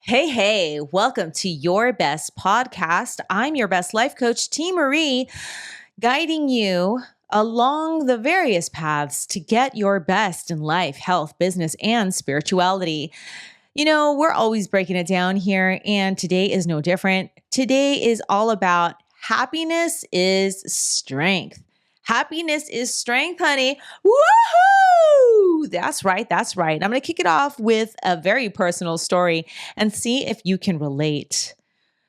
Hey, welcome to Your Best Podcast. I'm your best life coach, Teemaree, guiding you along the various paths to get your best in life, health, business, and spirituality. We're always breaking it down here, and today is no different. Today is all about happiness is strength. Happiness is strength, honey. Woohoo! That's right. That's right. I'm going to kick it off with a very personal story and see if you can relate.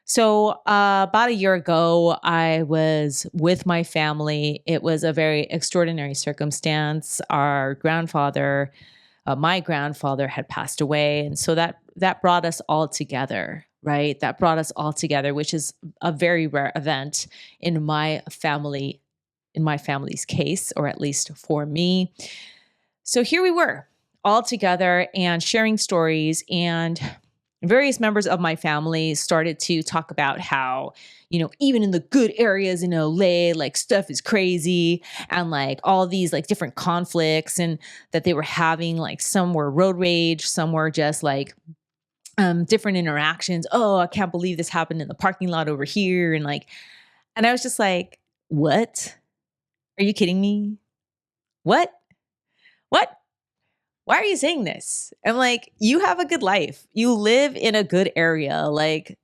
So, about a year ago, I was with my family. It was a very extraordinary circumstance. My grandfather had passed away, and so that brought us all together, right? That brought us all together, which is a very rare event in my family's case, or at least for me. So here we were, all together and sharing stories, and various members of my family started to talk about how, even in the good areas in LA, like stuff is crazy and like all these like different conflicts and that they were having, like some were road rage, some were just like different interactions. Oh, I can't believe this happened in the parking lot over here. And I was just like, what? Are you kidding me? What? What? Why are you saying this? I'm like, you have a good life. You live in a good area. Like,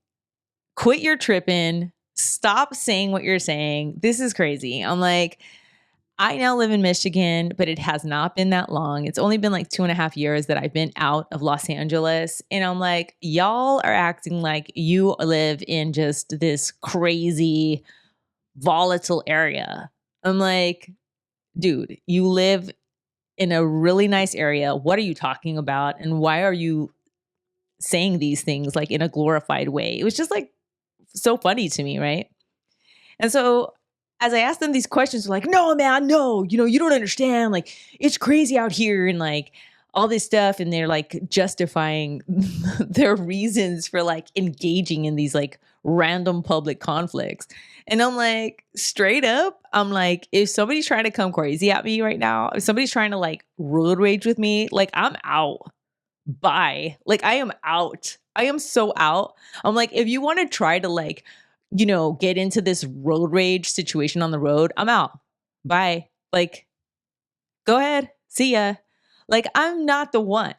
quit your tripping. Stop saying what you're saying. This is crazy. I'm like, I now live in Michigan, but it has not been that long. It's only been like 2.5 years that I've been out of Los Angeles. And I'm like, y'all are acting like you live in just this crazy, volatile area. I'm like, dude, you live in a really nice area. What are you talking about? And why are you saying these things like in a glorified way? It was just like so funny to me, right? And so as I asked them these questions, they're like, no, man, no, you don't understand. Like, it's crazy out here and like all this stuff. And they're like justifying their reasons for like engaging in these like random public conflicts. And I'm like, straight up, I'm like, if somebody's trying to come crazy at me right now, if somebody's trying to like road rage with me, like I'm out. Bye. Like I am out. I am so out. I'm like, if you want to try to like, get into this road rage situation on the road, I'm out. Bye. Like, go ahead. See ya. Like, I'm not the one.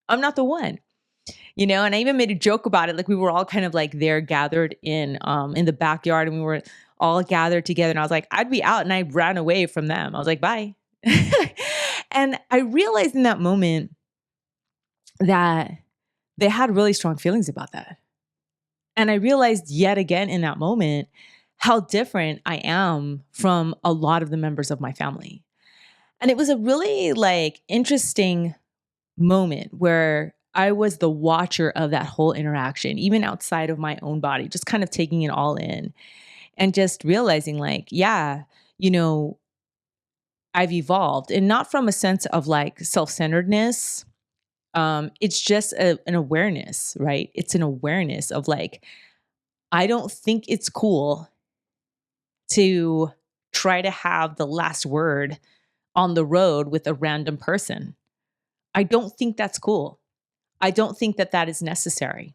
I'm not the one. And I even made a joke about it. Like we were all kind of like there gathered in the backyard, and we were all gathered together. And I was like, I'd be out, and I ran away from them. I was like, bye. And I realized in that moment that they had really strong feelings about that. And I realized yet again in that moment how different I am from a lot of the members of my family. And it was a really like interesting moment where I was the watcher of that whole interaction, even outside of my own body, just kind of taking it all in and just realizing like, yeah, I've evolved, and not from a sense of like self-centeredness. It's just an awareness, right? It's an awareness of like, I don't think it's cool to try to have the last word on the road with a random person. I don't think that's cool. I don't think that that is necessary.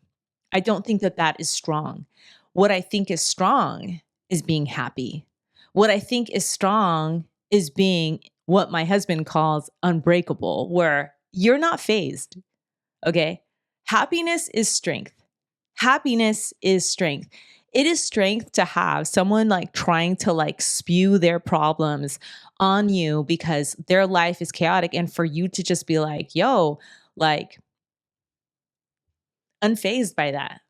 I don't think that that is strong. What I think is strong is being happy. What I think is strong is being what my husband calls unbreakable, where you're not phased. Okay. Happiness is strength. Happiness is strength. It is strength to have someone like trying to like spew their problems on you because their life is chaotic, and for you to just be like, yo, like unfazed by that.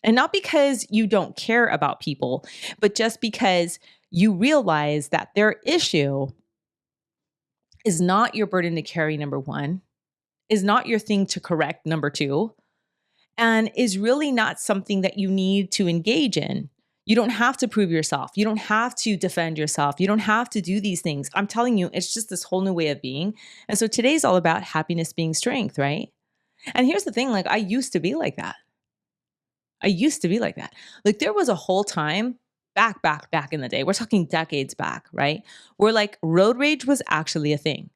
And not because you don't care about people, but just because you realize that their issue is not your burden to carry, number one, is not your thing to correct, number two, and is really not something that you need to engage in. You don't have to prove yourself. You don't have to defend yourself. You don't have to do these things. I'm telling you, it's just this whole new way of being. And so today's all about happiness being strength, right? And here's the thing, like I used to be like that. I used to be like that. Like there was a whole time back in the day. We're talking decades back, right? Where like road rage was actually a thing.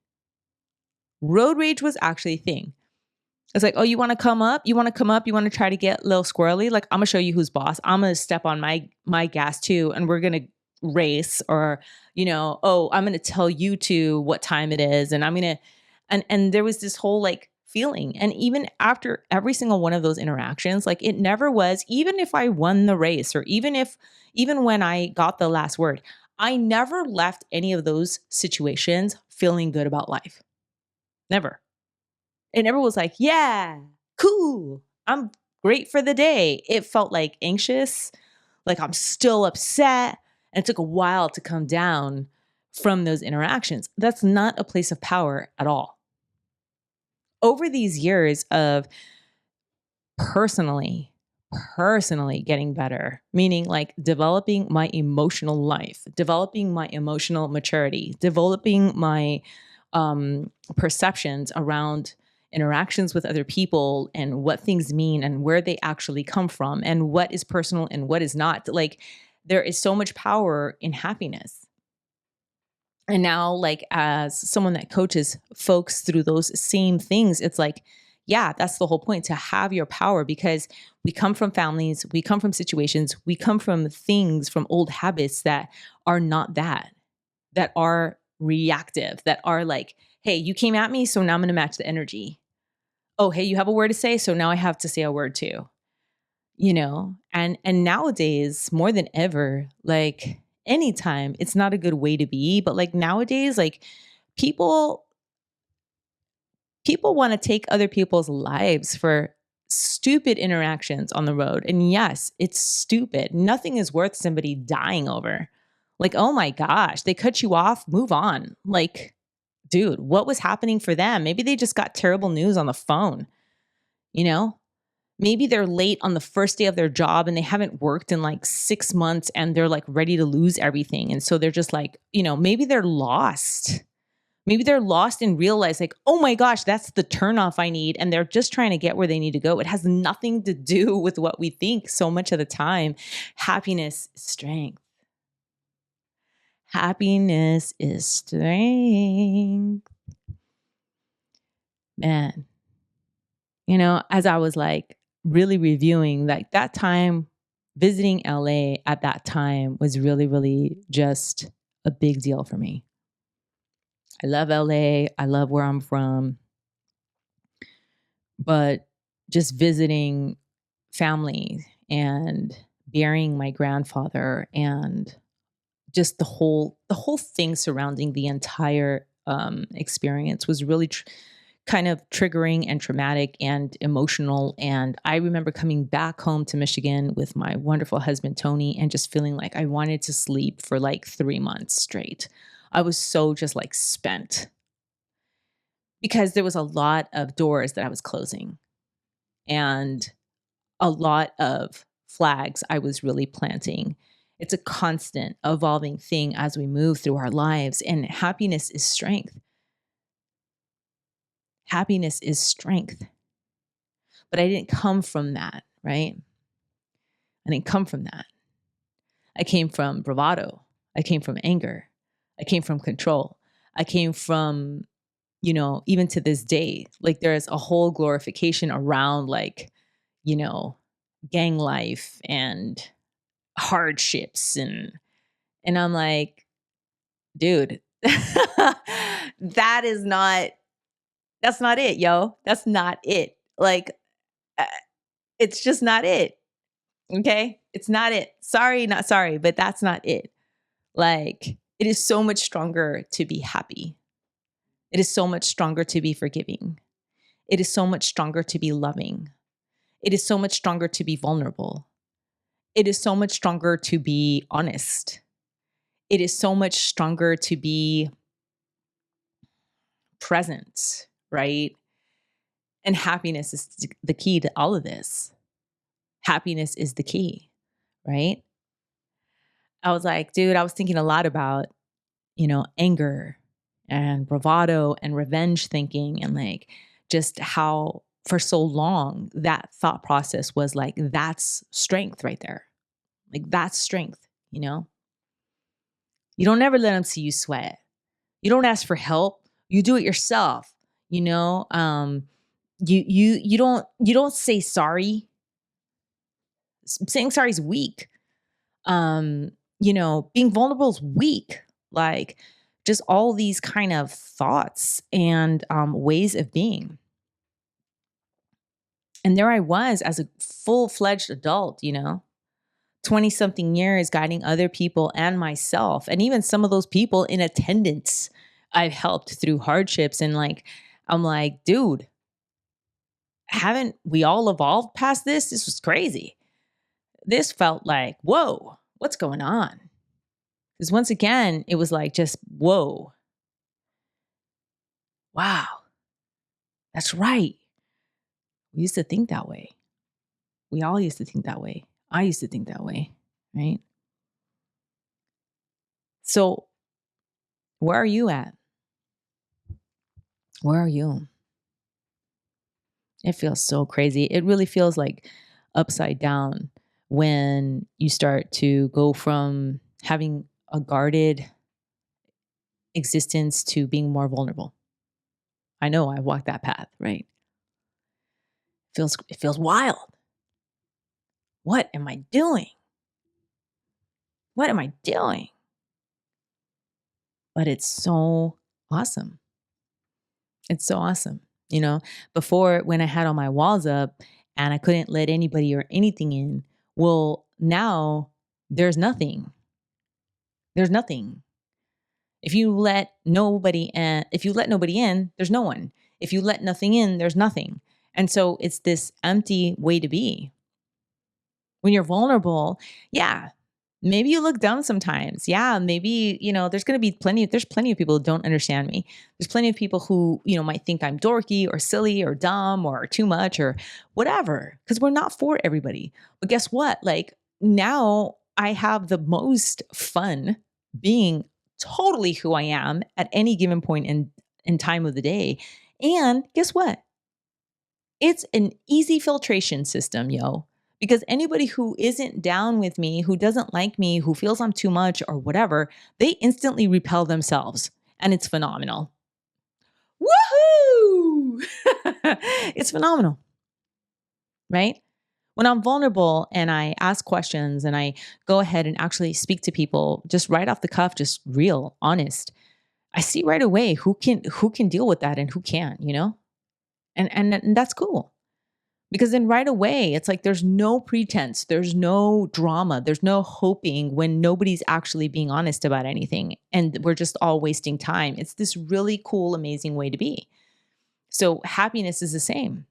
Road rage was actually a thing. It's like, oh, you want to come up? You want to come up? You want to try to get a little squirrely? Like, I'm gonna show you who's boss. I'm gonna step on my gas too, and we're gonna race. Or, oh, I'm gonna tell you to what time it is, and I'm gonna, and there was this whole like feeling. And even after every single one of those interactions, like it never was. Even if I won the race, or even when I got the last word, I never left any of those situations feeling good about life. Never. It never was like, yeah, cool. I'm great for the day. It felt like anxious, like I'm still upset. And it took a while to come down from those interactions. That's not a place of power at all. Over these years of personally, personally getting better, meaning like developing my emotional life, developing my emotional maturity, developing my perceptions around interactions with other people and what things mean and where they actually come from and what is personal and what is not. Like there is so much power in happiness. And now, like, as someone that coaches folks through those same things, it's like, yeah, that's the whole point, to have your power, because we come from families, we come from situations, we come from things, from old habits that are not that are reactive, that are like, hey, you came at me, so now I'm going to match the energy. Oh, hey, you have a word to say, so now I have to say a word too. And nowadays more than ever, like anytime, it's not a good way to be, but like nowadays, like people people want to take other people's lives for stupid interactions on the road. And yes, it's stupid. Nothing is worth somebody dying over. Like, oh my gosh, they cut you off, move on. Like, dude, what was happening for them? Maybe they just got terrible news on the phone, you know? Maybe they're late on the first day of their job and they haven't worked in like 6 months and they're like ready to lose everything. And so they're just like, maybe they're lost. Maybe they're lost and realize like, oh my gosh, that's the turnoff I need. And they're just trying to get where they need to go. It has nothing to do with what we think so much of the time. Happiness is strength. Happiness is strength. Man, as I was like really reviewing, like that time visiting LA at that time was really, really just a big deal for me. I love LA. I love where I'm from. But just visiting family and burying my grandfather and just the whole thing surrounding the entire experience was really kind of triggering and traumatic and emotional. And I remember coming back home to Michigan with my wonderful husband Tony and just feeling like I wanted to sleep for like 3 months straight. I was so just like spent because there was a lot of doors that I was closing and a lot of flags I was really planting. It's a constant evolving thing as we move through our lives, and happiness is strength. Happiness is strength. But I didn't come from that, right? I didn't come from that. I came from bravado. I came from anger. I came from control. I came from, even to this day, like there's a whole glorification around like, gang life and hardships and I'm like, dude, that's not it, yo. That's not it. Like uh, it's just not it. Okay? It's not it. Sorry, not sorry, but that's not it. Like it is so much stronger to be happy. It is so much stronger to be forgiving. It is so much stronger to be loving. It is so much stronger to be vulnerable. It is so much stronger to be honest. It is so much stronger to be present, right? And happiness is the key to all of this. Happiness is the key, right? I was like, dude, I was thinking a lot about, anger and bravado and revenge thinking and like just how for so long that thought process was like, that's strength right there. Like that's strength, You don't ever let them see you sweat. You don't ask for help. You do it yourself, you know? You don't say sorry. Saying sorry is weak. Being vulnerable is weak. Like, just all these kind of thoughts and ways of being. And there I was as a full-fledged adult, 20 something years guiding other people and myself, and even some of those people in attendance I've helped through hardships. And like, I'm like, dude, haven't we all evolved past this? This was crazy. This felt like, whoa, what's going on? Because once again, it was like, just, whoa, wow, that's right. We used to think that way. We all used to think that way. I used to think that way, right? So, where are you at? Where are you? It feels so crazy. It really feels like upside down when you start to go from having a guarded existence to being more vulnerable. I know I walked that path, right? It feels wild. What am I doing? What am I doing? But it's so awesome. It's so awesome. Before, when I had all my walls up and I couldn't let anybody or anything in, well, now there's nothing. There's nothing. If you let nobody in, there's no one. If you let nothing in, there's nothing. And so it's this empty way to be. When you're vulnerable, yeah, maybe you look dumb sometimes. Yeah, maybe, there's going to be there's plenty of people who don't understand me. There's plenty of people who, might think I'm dorky or silly or dumb or too much or whatever, because we're not for everybody. But guess what? Like, now I have the most fun being totally who I am at any given point in time of the day. And guess what? It's an easy filtration system, yo. Because anybody who isn't down with me, who doesn't like me, who feels I'm too much or whatever, they instantly repel themselves. And it's phenomenal. Woohoo! It's phenomenal, right? When I'm vulnerable and I ask questions and I go ahead and actually speak to people just right off the cuff, just real, honest, I see right away who can deal with that and who can't, And that's cool. Because then right away, it's like there's no pretense, there's no drama, there's no hoping when nobody's actually being honest about anything. And we're just all wasting time. It's this really cool, amazing way to be. So happiness is the same,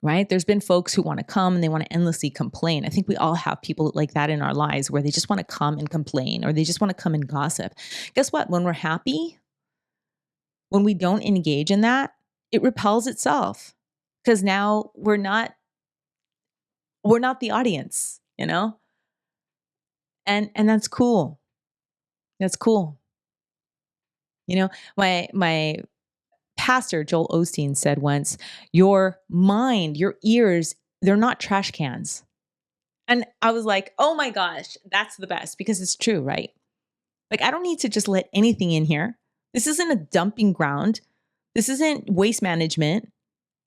right? There's been folks who want to come and they want to endlessly complain. I think we all have people like that in our lives where they just want to come and complain or they just want to come and gossip. Guess what? When we're happy, when we don't engage in that, it repels itself. Because now we're not the audience, And that's cool. That's cool. My pastor, Joel Osteen, said once, your mind, your ears, they're not trash cans. And I was like, oh my gosh, that's the best, because it's true, right? Like, I don't need to just let anything in here. This isn't a dumping ground. This isn't waste management.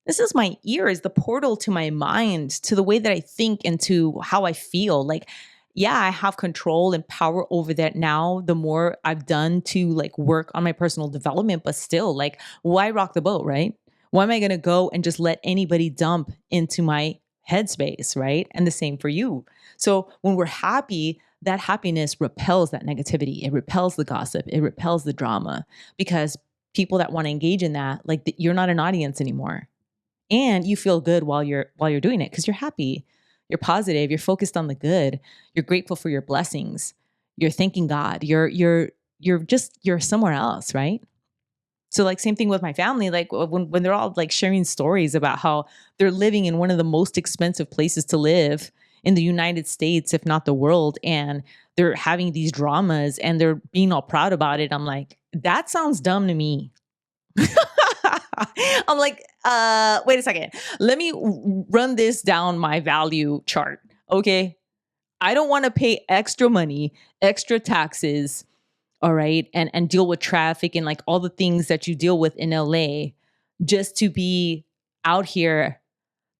This is my ears, the portal to my mind, to the way that I think and to how I feel. Like, yeah, I have control and power over that now, the more I've done to like work on my personal development, but still, like, why rock the boat, right? Why am I going to go and just let anybody dump into my headspace, right? And the same for you. So when we're happy, that happiness repels that negativity. It repels the gossip. It repels the drama, because people that want to engage in that, like, you're not an audience anymore. And you feel good while you're doing it, because you're happy, you're positive, you're focused on the good, you're grateful for your blessings, you're thanking God, you're somewhere else, right? So like, same thing with my family, like when they're all like sharing stories about how they're living in one of the most expensive places to live in the United States, if not the world, and they're having these dramas and they're being all proud about it. I'm like, that sounds dumb to me. I'm like, wait a second. Let me run this down my value chart. Okay. I don't want to pay extra money, extra taxes. All right. And deal with traffic and like all the things that you deal with in LA just to be out here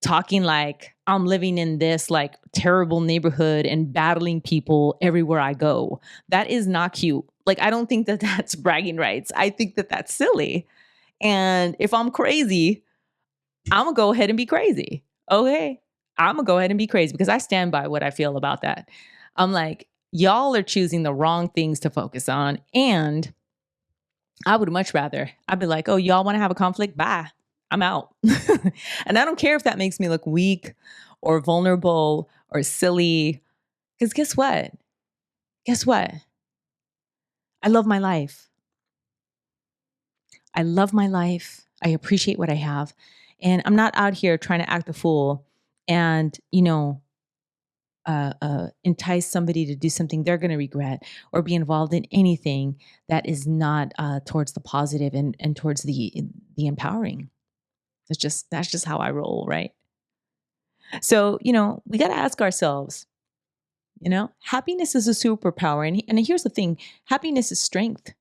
talking like I'm living in this like terrible neighborhood and battling people everywhere I go. That is not cute. Like, I don't think that that's bragging rights. I think that that's silly. And if I'm crazy, I'm gonna go ahead and be crazy. Okay. I'm gonna go ahead and be crazy because I stand by what I feel about that. I'm like, y'all are choosing the wrong things to focus on. And I would much rather, I'd be like, oh, y'all wanna have a conflict? Bye. I'm out. And I don't care if that makes me look weak or vulnerable or silly. Because guess what? Guess what? I love my life. I love my life. I appreciate what I have. And I'm not out here trying to act a fool and, entice somebody to do something they're going to regret or be involved in anything that is not towards the positive and towards the empowering. That's just how I roll, right? So, we got to ask ourselves, happiness is a superpower. And here's the thing, happiness is strength.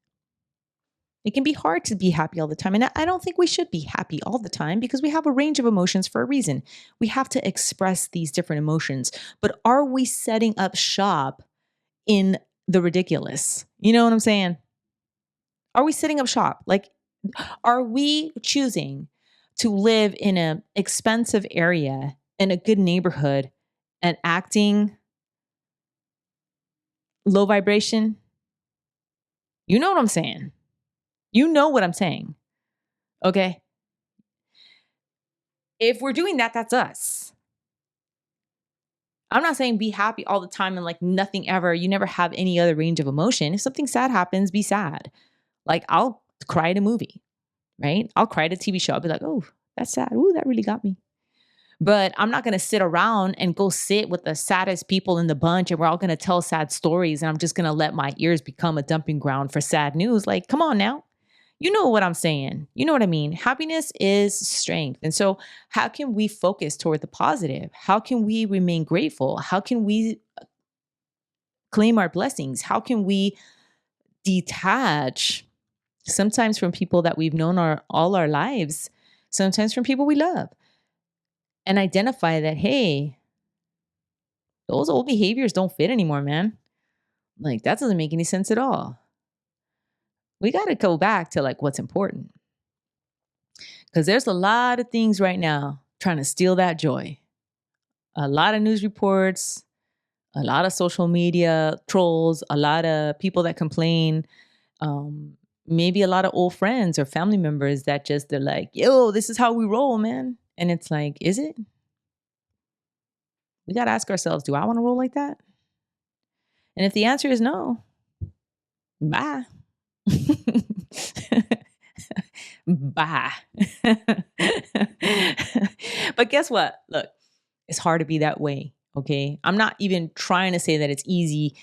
It can be hard to be happy all the time. And I don't think we should be happy all the time because we have a range of emotions for a reason. We have to express these different emotions. But are we setting up shop in the ridiculous? You know what I'm saying? Are we setting up shop? Like, are we choosing to live in an expensive area in a good neighborhood and acting low vibration? You know what I'm saying? You know what I'm saying. Okay. If we're doing that, that's us. I'm not saying be happy all the time and like nothing ever. You never have any other range of emotion. If something sad happens, be sad. Like, I'll cry at a movie, right? I'll cry at a TV show. I'll be like, oh, that's sad. Ooh, that really got me. But I'm not going to sit around and go sit with the saddest people in the bunch and we're all going to tell sad stories and I'm just going to let my ears become a dumping ground for sad news. Like, come on now. You know what I'm saying. You know what I mean? Happiness is strength. And so how can we focus toward the positive? How can we remain grateful? How can we claim our blessings? How can we detach sometimes from people that we've known all our lives, sometimes from people we love, and identify that, hey, those old behaviors don't fit anymore, man. Like, that doesn't make any sense at all. We got to go back to like what's important. Because there's a lot of things right now trying to steal that joy. A lot of news reports, a lot of social media trolls, a lot of people that complain, maybe a lot of old friends or family members that just, they're like, yo, this is how we roll, man. And it's like, is it? We got to ask ourselves, do I want to roll like that? And if the answer is no, bye. Bye. But guess what? Look, it's hard to be that way. Okay. I'm not even trying to say that it's easy.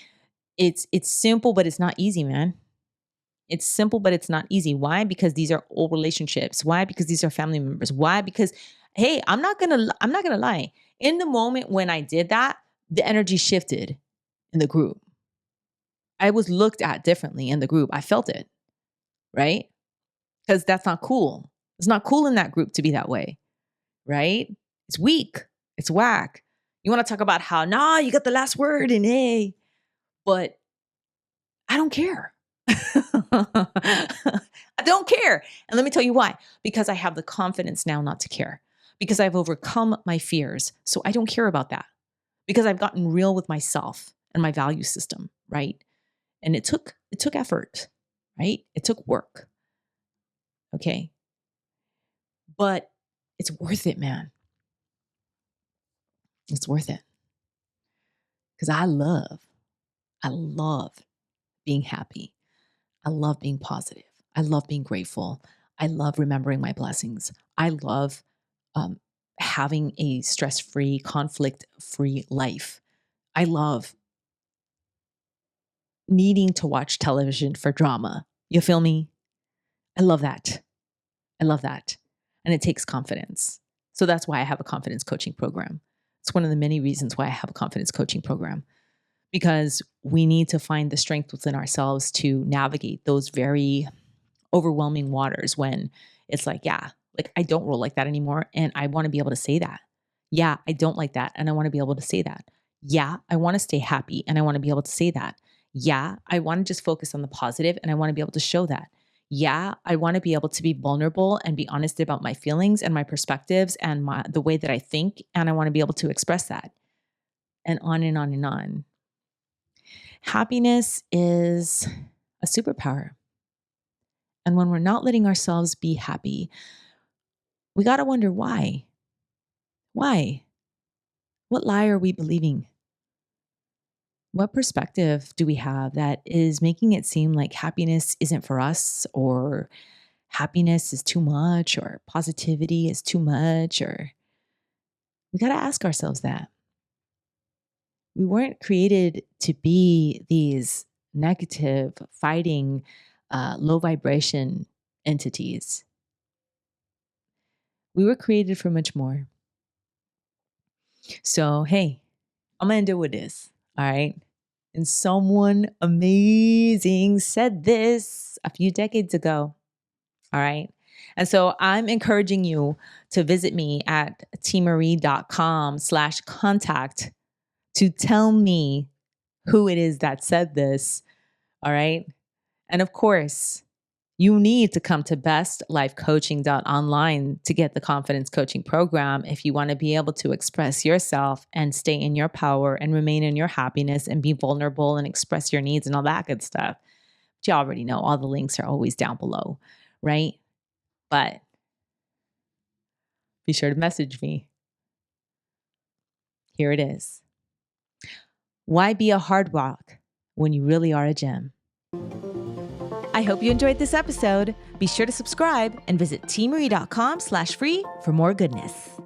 It's simple, but it's not easy, man. It's simple, but it's not easy. Why? Because these are old relationships. Why? Because these are family members. Why? Because, hey, I'm not gonna lie. In the moment when I did that, the energy shifted in the group. I was looked at differently in the group. I felt it, right? Because that's not cool. It's not cool in that group to be that way, right? It's weak. It's whack. You want to talk about how, nah, you got the last word and hey, but I don't care. I don't care. And let me tell you why. Because I have the confidence now not to care. Because I've overcome my fears. So I don't care about that. Because I've gotten real with myself and my value system, right? And it took effort, right? It took work. Okay. But it's worth it, man. It's worth it. Because I love being happy. I love being positive. I love being grateful. I love remembering my blessings. I love having a stress-free, conflict-free life. I love needing to watch television for drama. You feel me? I love that. I love that. And it takes confidence. So that's why I have a confidence coaching program. It's one of the many reasons why I have a confidence coaching program. Because we need to find the strength within ourselves to navigate those very overwhelming waters when it's like, yeah, Like, I don't roll like that anymore. And I want to be able to say that. Yeah, I don't like that. And I want to be able to say that. Yeah, I want to stay happy. And I want to be able to say that. Yeah, I want to just focus on the positive and I want to be able to show that. Yeah, I want to be able to be vulnerable and be honest about my feelings and my perspectives and the way that I think. And I want to be able to express that. And on and on and on. Happiness is a superpower. And when we're not letting ourselves be happy, we got to wonder why. Why? What lie are we believing? What perspective do we have that is making it seem like happiness isn't for us, or happiness is too much, or positivity is too much? Or we got to ask ourselves that. We weren't created to be these negative, fighting, low vibration entities. We were created for much more. So, hey, I'm going to do with this. All right. And someone amazing said this a few decades ago. All right. And so I'm encouraging you to visit me at teemaree.com/contact to tell me who it is that said this. All right. And of course, you need to come to bestlifecoaching.online to get the confidence coaching program if you want to be able to express yourself and stay in your power and remain in your happiness and be vulnerable and express your needs and all that good stuff. But you already know all the links are always down below, right? But be sure to message me. Here it is. Why be a hard rock when you really are a gem? I hope you enjoyed this episode. Be sure to subscribe and visit teemaree.com/free for more goodness.